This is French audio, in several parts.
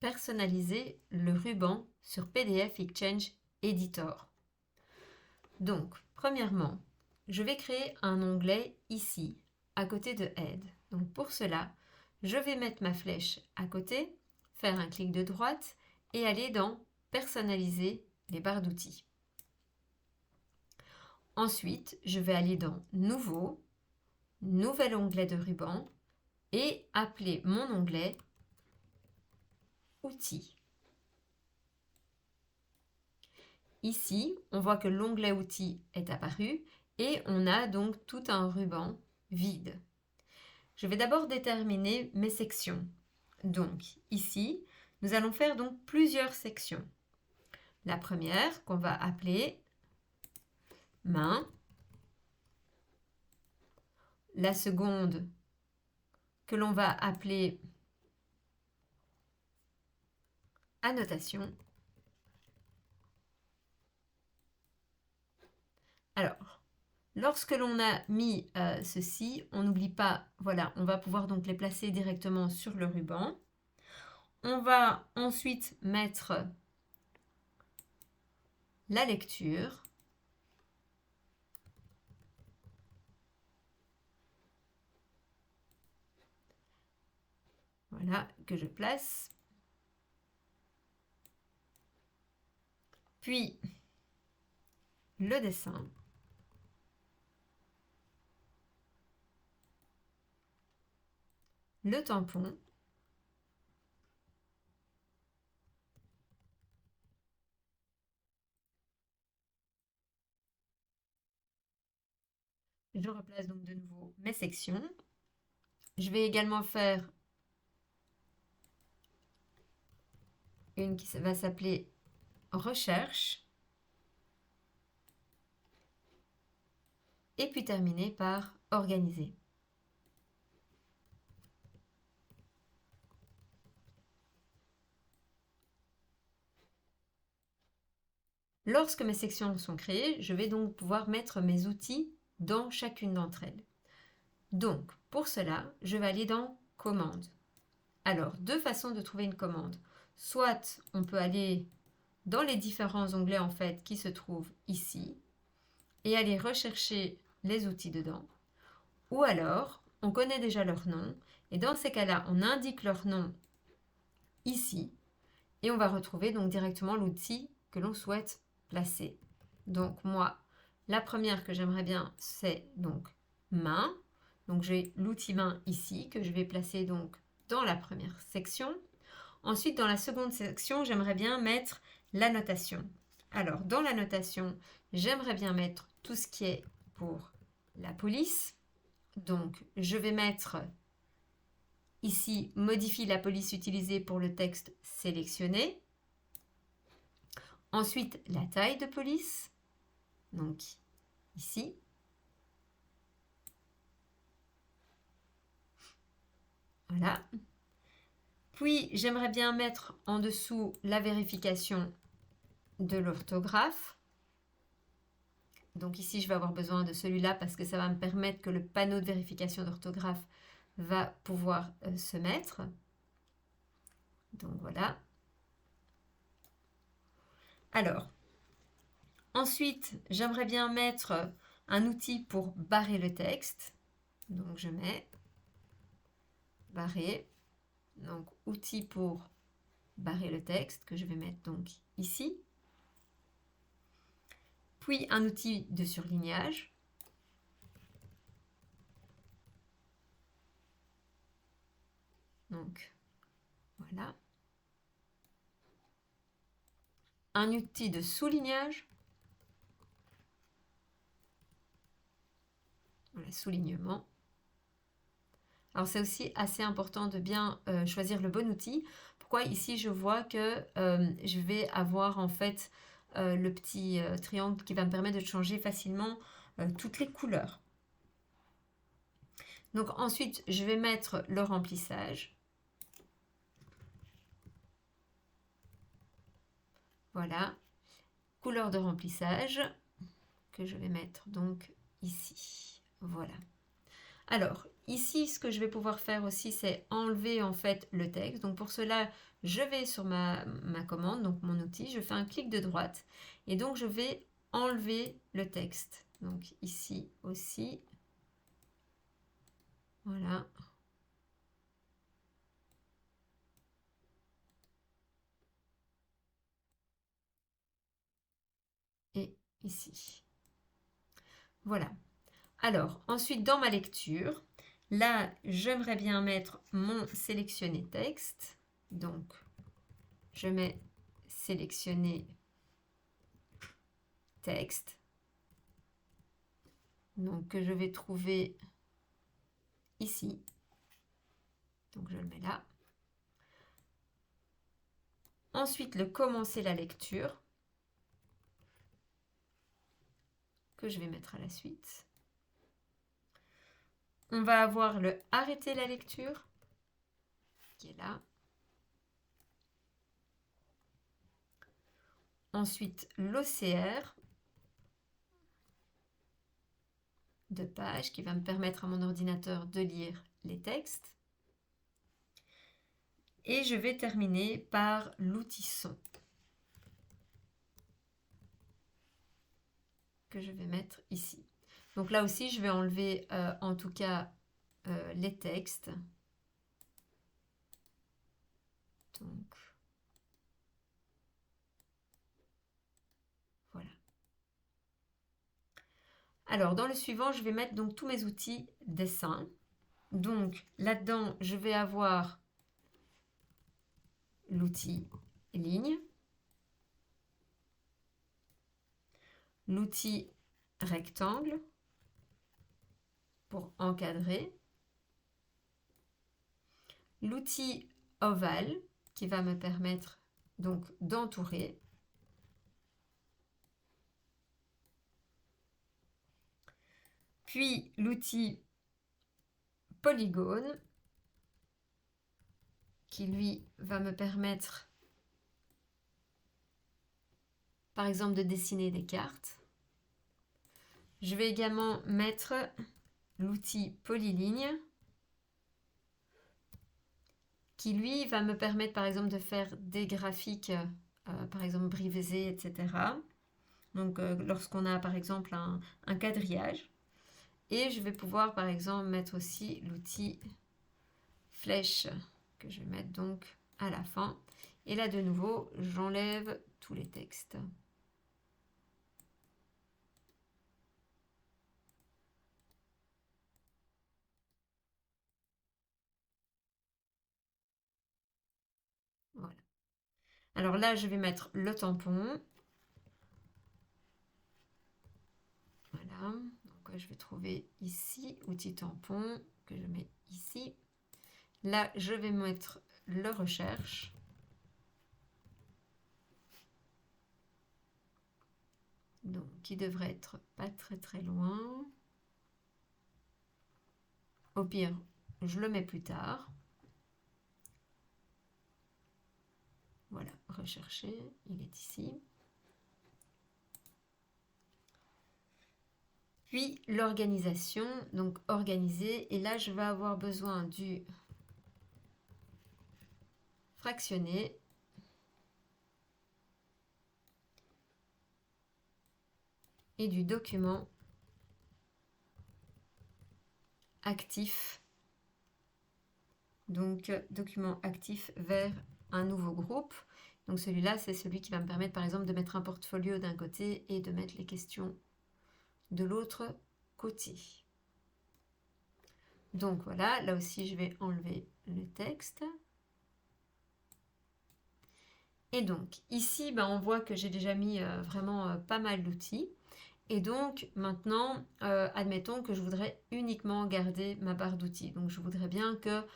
personnaliser le ruban sur PDF Exchange Editor. Donc, premièrement, je vais créer un onglet ici, à côté de Aide. Donc pour cela, je vais mettre ma flèche à côté, faire un clic de droite et aller dans Personnaliser les barres d'outils. Ensuite, je vais aller dans Nouveau, Nouvel onglet de ruban et appeler mon onglet Outils. Ici, on voit que l'onglet Outils est apparu et on a donc tout un ruban vide. Je vais d'abord déterminer mes sections. Donc ici, nous allons faire donc plusieurs sections. La première qu'on va appeler main. La seconde que l'on va appeler annotation. Alors, lorsque l'on a mis ceci, on n'oublie pas, voilà, on va pouvoir donc les placer directement sur le ruban. On va ensuite mettre la lecture. Voilà, que je place. Puis, le dessin. Le tampon. Je replace donc de nouveau mes sections. Je vais également faire une qui va s'appeler recherche. Et puis terminer par organiser. Lorsque mes sections sont créées, je vais donc pouvoir mettre mes outils dans chacune d'entre elles. Donc, pour cela, je vais aller dans Commande. Alors, deux façons de trouver une commande. Soit on peut aller dans les différents onglets en fait qui se trouvent ici et aller rechercher les outils dedans. Ou alors, on connaît déjà leur nom et dans ces cas-là, on indique leur nom ici et on va retrouver donc directement l'outil que l'on souhaite placer. Donc moi, la première que j'aimerais bien, c'est donc main. Donc j'ai l'outil main ici que je vais placer donc dans la première section. Ensuite, dans la seconde section, j'aimerais bien mettre la notation. Alors, dans la notation, j'aimerais bien mettre tout ce qui est pour la police. Donc, je vais mettre ici, modifie la police utilisée pour le texte sélectionné. Ensuite, la taille de police. Donc, ici. Voilà. Puis, j'aimerais bien mettre en dessous la vérification de l'orthographe. Donc ici, je vais avoir besoin de celui-là parce que ça va me permettre que le panneau de vérification d'orthographe va pouvoir se mettre. Donc voilà. Alors, ensuite, j'aimerais bien mettre un outil pour barrer le texte. Donc je mets barrer. Donc outil pour barrer le texte que je vais mettre donc ici. Puis un outil de surlignage. Donc voilà. Un outil de soulignage. Voilà, soulignement. Alors c'est aussi assez important de bien choisir le bon outil. Pourquoi ici je vois que je vais avoir en fait le petit triangle qui va me permettre de changer facilement toutes les couleurs. Donc ensuite je vais mettre le remplissage. Voilà, couleur de remplissage que je vais mettre donc ici. Voilà. Alors ici, ce que je vais pouvoir faire aussi, c'est enlever en fait le texte. Donc pour cela, je vais sur ma commande, donc mon outil, je fais un clic de droite et donc je vais enlever le texte. Donc ici aussi, voilà. Et ici. Voilà. Alors, ensuite, dans ma lecture, là, j'aimerais bien mettre mon sélectionner texte. Donc, je mets sélectionner texte. Donc, que je vais trouver ici. Donc, je le mets là. Ensuite, le commencer la lecture, que je vais mettre à la suite. On va avoir le arrêter la lecture, qui est là. Ensuite, l'OCR de page, qui va me permettre à mon ordinateur de lire les textes. Et je vais terminer par l'outil son, que je vais mettre ici. Donc là aussi, je vais enlever en tout cas les textes. Donc, voilà. Alors, dans le suivant, je vais mettre donc tous mes outils dessin. Donc, là-dedans, je vais avoir l'outil ligne, l'outil rectangle pour encadrer, l'outil ovale qui va me permettre donc d'entourer, puis l'outil polygone qui lui va me permettre par exemple de dessiner des cartes. Je vais également mettre l'outil polyligne qui lui va me permettre par exemple de faire des graphiques par exemple brisés, etc. Donc lorsqu'on a par exemple un quadrillage. Et je vais pouvoir par exemple mettre aussi l'outil flèche que je vais mettre donc à la fin. Et là de nouveau, j'enlève tous les textes. Voilà. Alors là, je vais mettre le tampon. Voilà. Donc je vais trouver ici, outil tampon, que je mets ici. Là, je vais mettre le recherche. Donc, qui devrait être pas très loin. Au pire, je le mets plus tard. Voilà, rechercher, il est ici. Puis l'organisation, donc organiser. Et là, je vais avoir besoin du fractionner. Et du document actif. Donc, document actif vers un nouveau groupe. Donc, celui-là, c'est celui qui va me permettre, par exemple, de mettre un portfolio d'un côté et de mettre les questions de l'autre côté. Donc, voilà, là aussi, je vais enlever le texte. Et donc, ici, ben, on voit que j'ai déjà mis vraiment pas mal d'outils. Et donc, maintenant, admettons que je voudrais uniquement garder ma barre d'outils. Donc, je voudrais bien que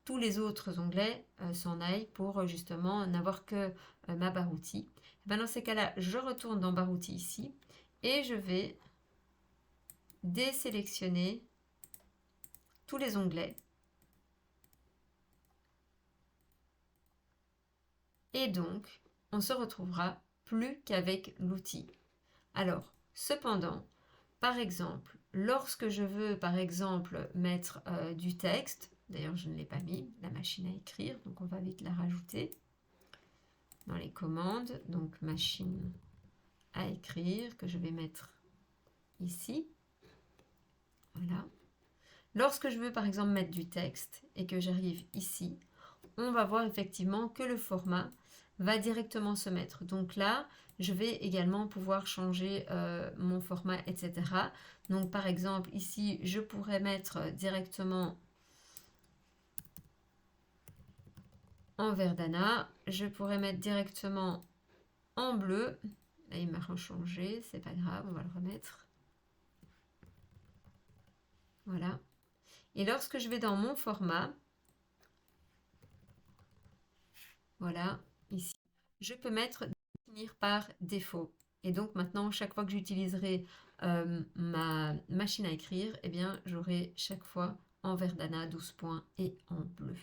tous les autres onglets s'en aillent pour justement n'avoir que ma barre outils. Ben, dans ces cas-là, je retourne dans barre outils ici et je vais désélectionner tous les onglets. Et donc, on se retrouvera plus qu'avec l'outil. Alors, cependant, par exemple, lorsque je veux, par exemple, mettre du texte, d'ailleurs je ne l'ai pas mis, la machine à écrire, donc on va vite la rajouter dans les commandes, donc machine à écrire, que je vais mettre ici. Voilà. Lorsque je veux, par exemple, mettre du texte et que j'arrive ici, on va voir effectivement que le format va directement se mettre. Donc là, je vais également pouvoir changer mon format, etc. Donc par exemple, ici, je pourrais mettre directement en verdana. Je pourrais mettre directement en bleu. Là, il m'a rechangé, c'est pas grave, on va le remettre. Voilà. Et lorsque je vais dans mon format, voilà, ici, je peux mettre définir par défaut. Et donc maintenant, chaque fois que j'utiliserai ma machine à écrire, eh bien, j'aurai chaque fois en verdana 12 points et en bleu.